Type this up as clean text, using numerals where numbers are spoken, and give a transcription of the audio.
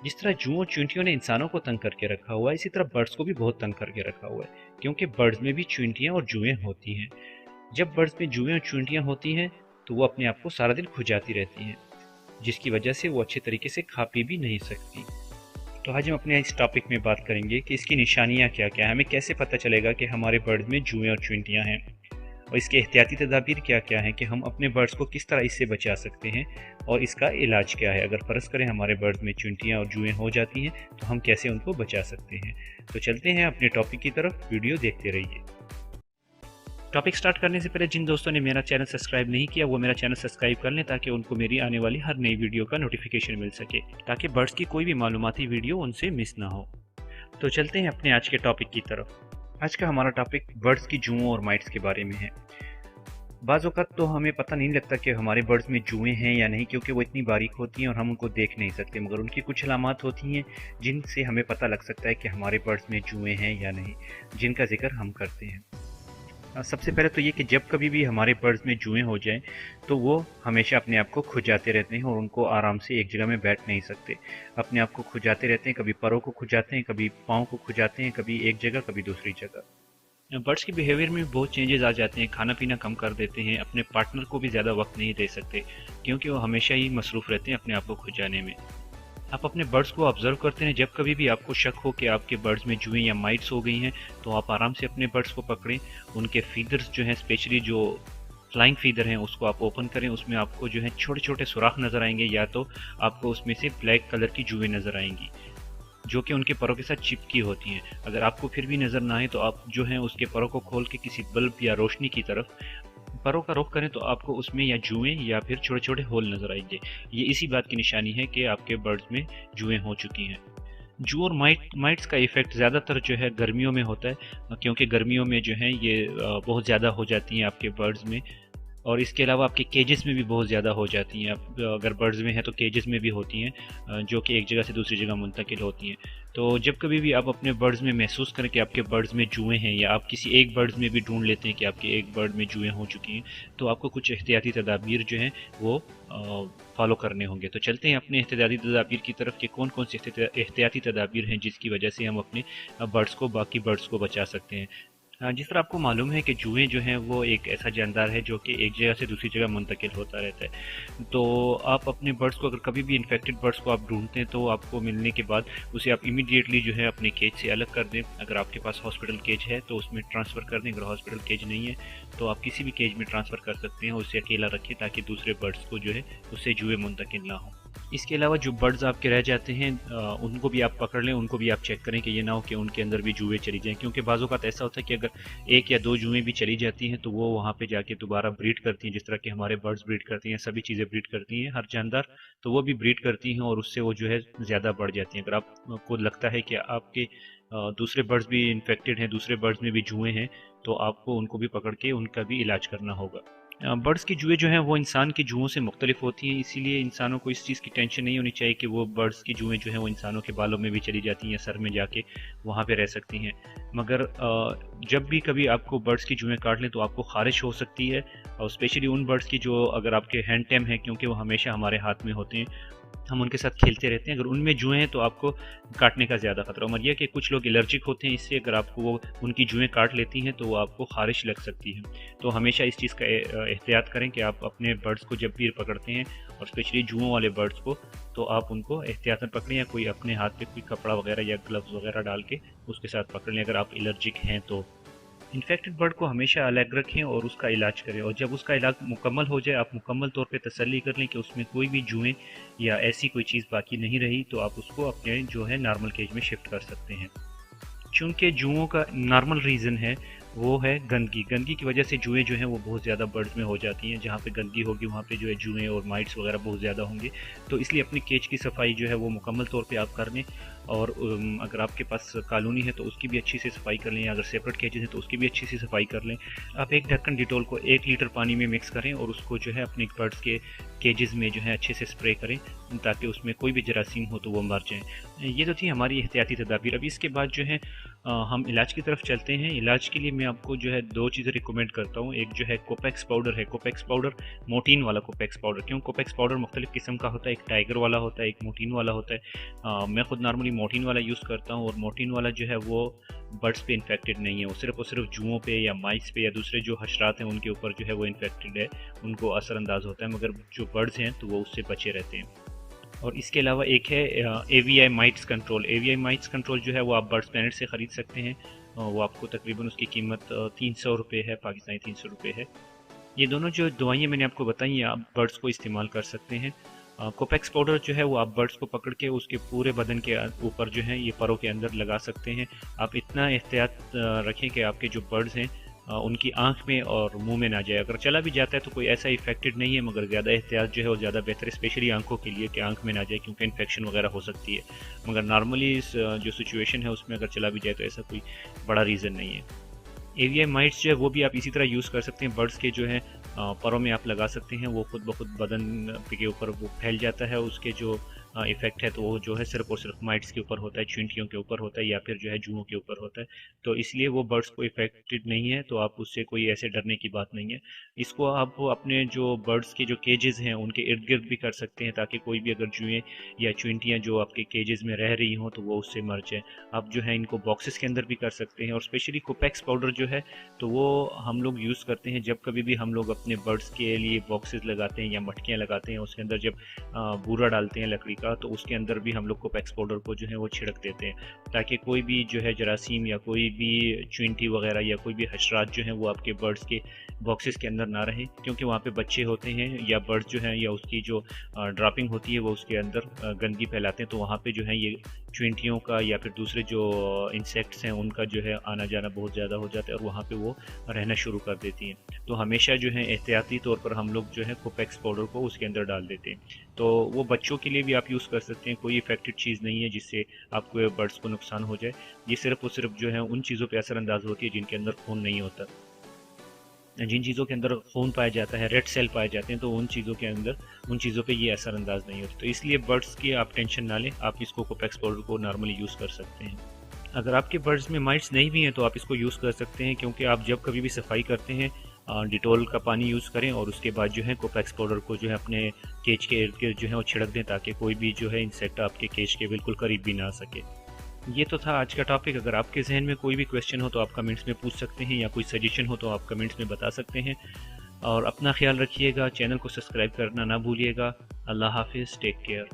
जिस तरह जुओं और चींटियों ने इंसानों को तंग करके रखा हुआ है, इसी तरह बर्ड्स को भी बहुत तंग करके रखा हुआ है, क्योंकि बर्ड्स में भी चींटियां और जुएं होती हैं। जब बर्ड्स में जुएं और चींटियां होती हैं तो वो अपने आप को सारा दिन खुजाती रहती हैं, जिसकी वजह से वो अच्छे तरीके से खा पी भी नहीं सकती। तो आज हम अपने इस टॉपिक में बात करेंगे कि इसकी निशानियां क्या क्या है, हमें कैसे पता चलेगा कि हमारे बर्ड्स में जुएं और चींटियां हैं, और इसके एहतियाती तदाबीर क्या क्या हैं कि हम अपने बर्ड्स को किस तरह इससे बचा सकते हैं, और इसका इलाज क्या है अगर फ़र्ज़ करें हमारे बर्ड्स में चींटियां और जुएं हो जाती हैं तो हम कैसे उनको बचा सकते हैं। तो चलते हैं अपने टॉपिक की तरफ, वीडियो देखते रहिए। टॉपिक स्टार्ट करने से पहले जिन दोस्तों ने मेरा चैनल सब्सक्राइब नहीं किया वो मेरा चैनल सब्सक्राइब कर लें, ताकि उनको मेरी आने वाली हर नई वीडियो का नोटिफिकेशन मिल सके, ताकि बर्ड्स की कोई भी मालूमाती वीडियो उनसे मिस ना हो। तो चलते हैं अपने आज के टॉपिक की तरफ। आज का हमारा टॉपिक बर्ड्स की जुओं और माइट्स के बारे में है। बाज़ औक़ात तो हमें पता नहीं लगता कि हमारे बर्ड्स में जुएं हैं या नहीं, क्योंकि वो इतनी बारीक होती हैं और हम उनको देख नहीं सकते, मगर उनकी कुछ अलामात होती हैं जिनसे हमें पता लग सकता है कि हमारे बर्ड्स में जुएं हैं या नहीं, जिनका जिक्र हम करते हैं। सबसे पहले तो ये कि जब कभी भी हमारे बर्ड्स में जुएं हो जाएं तो वो हमेशा अपने आप को खुजाते रहते हैं और उनको आराम से एक जगह में बैठ नहीं सकते, अपने आप को खुजाते रहते हैं। कभी परों को खुजाते हैं, कभी पाँव को खुजाते हैं, कभी एक जगह कभी दूसरी जगह। बर्ड्स के बिहेवियर में भी बहुत चेंजेस आ जाते हैं, खाना पीना कम कर देते हैं, अपने पार्टनर को भी ज़्यादा वक्त नहीं दे सकते, क्योंकि वो हमेशा ही मसरूफ़ रहते हैं अपने आप को खुजाने में। आप अपने बर्ड्स को ऑब्जर्व करते हैं, जब कभी भी आपको शक हो कि आपके बर्ड्स में जुएं या माइट्स हो गई हैं तो आप आराम से अपने बर्ड्स को पकड़ें, उनके फीदर्स जो हैं, स्पेशली जो फ्लाइंग फीदर हैं, उसको आप ओपन करें, उसमें आपको जो है छोटे छोटे सुराख नज़र आएंगे, या तो आपको उसमें से ब्लैक कलर की जुएं नज़र आएंगी जो कि उनके परों के साथ चिपकी होती हैं। अगर आपको फिर भी नज़र ना आए तो आप जो है उसके परों को खोल के किसी बल्ब या रोशनी की तरफ परों का रुख करें, तो आपको उसमें या जुएं या फिर छोटे छोटे होल नज़र आएंगे। ये इसी बात की निशानी है कि आपके बर्ड्स में जुएं हो चुकी हैं। जू और माइट्स का इफ़ेक्ट ज़्यादातर जो है गर्मियों में होता है, क्योंकि गर्मियों में जो है ये बहुत ज़्यादा हो जाती हैं आपके बर्ड्स में, और इसके अलावा आपके केजेस में भी बहुत ज़्यादा हो जाती हैं। आप अगर बर्ड्स में हैं तो केजेस में भी होती हैं, जो कि एक जगह से दूसरी जगह मुंतकिल होती हैं। तो जब कभी भी आप अपने बर्ड्स में महसूस करें कि आपके बर्ड्स में जुएं हैं, या आप किसी एक बर्ड्स में भी ढूंढ लेते हैं कि आपके एक बर्ड में जुएं हो चुकी हैं, तो आपको कुछ एहतियाती तदाबीर जो हैं वो फॉलो करने होंगे। तो चलते हैं अपने एहतियाती तदाबीर की तरफ कि कौन कौन सी एहतियाती तदाबीर हैं जिसकी वजह से हम अपने बर्ड्स को, बाकी बर्ड्स को बचा सकते हैं। जिस तरह आपको मालूम है कि जुएं जो हैं वो एक ऐसा जानदार है जो कि एक जगह से दूसरी जगह मुंतकिल होता रहता है। तो आप अपने बर्ड्स को, अगर कभी भी इन्फेक्टेड बर्ड्स को आप ढूंढते हैं तो आपको मिलने के बाद उसे आप इमीडिएटली जो है अपने केज से अलग कर दें। अगर आपके पास हॉस्पिटल केज है तो उसमें ट्रांसफ़र कर दें, अगर हॉस्पिटल केज नहीं है तो आप किसी भी केज में ट्रांसफ़र कर सकते हैं, उसे अकेला रखें ताकि दूसरे बर्ड्स को जो है उससे जुएं मुंतकिल ना हो। इसके अलावा जो बर्ड्स आपके रह जाते हैं उनको भी आप पकड़ लें, उनको भी आप चेक करें कि ये ना हो कि उनके अंदर भी जुएं चली जाएँ, क्योंकि बाज़ औक़ात ऐसा होता है कि अगर एक या दो जुएं भी चली जाती हैं तो वो वहाँ पे जाके दोबारा ब्रीड करती हैं, जिस तरह कि हमारे बर्ड्स ब्रीड करती हैं, सभी चीज़ें ब्रीड करती हैं, हर जानदार, तो वो भी ब्रीड करती हैं और उससे वो जो है ज़्यादा बढ़ जाती हैं। अगर आपको लगता है कि आपके दूसरे बर्ड्स भी इन्फेक्टेड हैं, दूसरे बर्ड्स में भी जुएं हैं, तो आपको उनको भी पकड़ के उनका भी इलाज करना होगा। बर्ड्स की जुएं जो हैं वो इंसान की जुओं से मुख्तलिफ होती हैं, इसीलिए इंसानों को इस चीज़ की टेंशन नहीं होनी चाहिए कि वो बर्ड्स की जुएं जो हैं वो इंसानों के बालों में भी चली जाती हैं या सर में जाके वहाँ पे रह सकती हैं। मगर जब भी कभी आपको बर्ड्स की जुएं काट लें तो आपको ख़ारिश हो सकती है, और स्पेशली उन बर्ड्स की जो अगर आपके हैंड टेम हैं, क्योंकि वो हमेशा हमारे हाथ में होते हैं, हम उनके साथ खेलते रहते हैं। अगर उनमें जुएं हैं तो आपको काटने का ज़्यादा खतरा, मगर यह कि कुछ लोग एलर्जिक होते हैं, इससे अगर आपको वो उनकी जुएं काट लेती हैं तो वो आपको ख़ारिश लग सकती है। तो हमेशा इस चीज़ का एहतियात करें कि आप अपने बर्ड्स को जब भी पकड़ते हैं, और स्पेशली जुओं वाले बर्ड्स को, तो आप उनको एहतियातन पकड़ें, या कोई अपने हाथ पे कोई कपड़ा वगैरह या ग्लव्स वगैरह डाल के उसके साथ पकड़ लें अगर आप एलर्जिक हैं तो। इन्फेक्टेड बर्ड को हमेशा अलग रखें और उसका इलाज करें, और जब उसका इलाज मुकम्मल हो जाए आप मुकम्मल तौर पे तसल्ली कर लें कि उसमें कोई भी जुएं या ऐसी कोई चीज़ बाकी नहीं रही, तो आप उसको अपने जो है नॉर्मल केज में शिफ्ट कर सकते हैं। चूँकि जुओं का नॉर्मल रीज़न है वो है गंदगी। गंदगी की वजह से जुएँ जो हैं वो बहुत ज़्यादा बर्ड्स में हो जाती हैं। जहाँ पे गंदगी होगी वहाँ पे जो है जुएँ और माइट्स वगैरह बहुत ज़्यादा होंगे। तो इसलिए अपनी केज की सफाई जो है वो मुकम्मल तौर पे आप कर लें, और अगर आपके पास कॉलोनी है तो उसकी भी अच्छी से सफाई कर लें, अगर सेपरेट केजेस हैं तो उसकी भी अच्छी से सफाई कर लें। आप एक ढक्कन डिटॉल को 1 लीटर पानी में मिक्स करें और उसको जो है अपने बर्ड्स के केजेस में जो है अच्छे से स्प्रे करें ताकि उसमें कोई भी जरासीम हो तो वो मर जाएँ। ये तो थी हमारी एहतियाती तदाबीर। अभी इसके बाद जो है हम इलाज की तरफ चलते हैं। इलाज के लिए मैं आपको जो है 2 चीज़ें रिकमेंड करता हूँ। एक जो है कोपेक्स पाउडर है, कोपेक्स पाउडर मोटीन वाला कोपेक्स पाउडर। क्यों कोपेक्स पाउडर मुख्तलिफ़ किस्म का होता है, एक टाइगर वाला होता है, एक मोटीन वाला होता है। मैं खुद नॉर्मली मोटीन वाला यूज़ करता हूँ और मोटीन वाला जो है वो बर्ड्स पे इन्फेक्टेड नहीं है, वो सिर्फ और सिर्फ जुओं पे या माइस पे या दूसरे जो हशरात हैं उनके ऊपर जो है वो इन्फेक्टेड है, उनको असरअंदाज होता है, मगर जो बर्ड्स हैं तो वो उससे बचे रहते हैं। और इसके अलावा एक है AVI mites control. AVI mites control जो है वो आप बर्ड्स प्लैनेट से ख़रीद सकते हैं। वो आपको तकरीबन उसकी कीमत 300 रुपये है, पाकिस्तानी 300 रुपये है। ये दोनों जो दवाइयाँ मैंने आपको बताई हैं आप बर्ड्स को इस्तेमाल कर सकते हैं। कोपेक्स पाउडर जो है वो आप बर्ड्स को पकड़ के उसके पूरे बदन के ऊपर जो है ये परों के अंदर लगा सकते हैं। आप इतना एहतियात रखें कि आपके जो बर्ड्स हैं उनकी आंख में और मुंह में ना जाए। अगर चला भी जाता है तो कोई ऐसा इफेक्टेड नहीं है, मगर ज़्यादा एहतियात जो है वो ज़्यादा बेहतर है, स्पेशली आंखों के लिए कि आंख में ना जाए क्योंकि इन्फेक्शन वगैरह हो सकती है। मगर नॉर्मली इस जो सिचुएशन है उसमें अगर चला भी जाए तो ऐसा कोई बड़ा रीज़न नहीं है। AVI माइट्स जो है वो भी आप इसी तरह यूज़ कर सकते हैं। बर्ड्स के जो है परों में आप लगा सकते हैं, वो खुद ब खुद बदन के ऊपर वो फैल जाता है। उसके जो इफ़ेक्ट है तो वो जो है सिर्फ और सिर्फ माइट्स के ऊपर होता है, चींटियों के ऊपर होता है या फिर जो है जुओं के ऊपर होता है। तो इसलिए वो बर्ड्स को इफेक्टेड नहीं है, तो आप उससे कोई ऐसे डरने की बात नहीं है। इसको आप अपने जो बर्ड्स के जो केजेस हैं उनके इर्द गिर्द भी कर सकते हैं ताकि कोई भी अगर जुएँ या चींटियाँ जो आपके केजेस में रह रही हों तो वो उससे मर जाए। आप जो है इनको बॉक्सेस के अंदर भी कर सकते हैं। और स्पेशली कोपेक्स पाउडर जो है तो वो हम लोग यूज़ करते हैं जब कभी भी हम लोग अपने बर्ड्स के लिए बॉक्सेस लगाते हैं या मटकियाँ लगाते हैं, उसके अंदर जब बूरा डालते हैं लकड़ी का तो उसके अंदर भी हम लोग कोपेक्स पाउडर को जो है वो छिड़क देते हैं ताकि कोई भी जो है जरासीम या कोई भी चींटी वगैरह या कोई भी हशरात जो हैं वो आपके बर्ड्स के बॉक्सेस के अंदर ना रहें, क्योंकि वहाँ पे बच्चे होते हैं या बर्ड्स जो हैं या उसकी जो ड्रॉपिंग होती है वो उसके अंदर गंदगी फैलाते हैं। तो वहाँ पे जो है ये चींटियों का या फिर दूसरे जो इंसेक्ट्स हैं उनका जो है आना जाना बहुत ज़्यादा हो जाता है और वहाँ पे वो रहना शुरू कर देती हैं। तो हमेशा जो है एहतियाती तौर पर हम लोग जो है कोपेक्स पाउडर को उसके अंदर डाल देते हैं। तो वो बच्चों के लिए भी आप यूज़ कर सकते हैं, कोई इफेक्टेड चीज़ नहीं है जिससे आपको बर्ड्स को नुकसान हो जाए। ये सिर्फ और सिर्फ जो है उन चीज़ों पर असरअंदाज होती है जिनके अंदर खून नहीं होता। जिन चीज़ों के अंदर खून पाया जाता है, रेड सेल पाए जाते हैं, तो उन चीज़ों के अंदर उन चीज़ों पे ये असरअंदाज नहीं होती। तो इसलिए बर्ड्स की आप टेंशन ना लें, आप इसको कोपेक्स पाउडर को नॉर्मली यूज़ कर सकते हैं। अगर आपके बर्ड्स में माइट्स नहीं भी हैं तो आप इसको यूज़ कर सकते हैं, क्योंकि आप जब कभी भी सफाई करते हैं डिटॉल का पानी यूज़ करें और उसके बाद जो है कोपेक्स पाउडर को जो है अपने केज के इर्द गिर्द जो है वो छिड़क दें ताकि कोई भी जो है इंसेक्ट आपके केज के बिल्कुल करीब भी ना आ सके। ये तो था आज का टॉपिक। अगर आपके जहन में कोई भी क्वेश्चन हो तो आप कमेंट्स में पूछ सकते हैं या कोई सजेशन हो तो आप कमेंट्स में बता सकते हैं। और अपना ख्याल रखिएगा, चैनल को सब्सक्राइब करना ना भूलिएगा। अल्लाह हाफिज़, टेक केयर।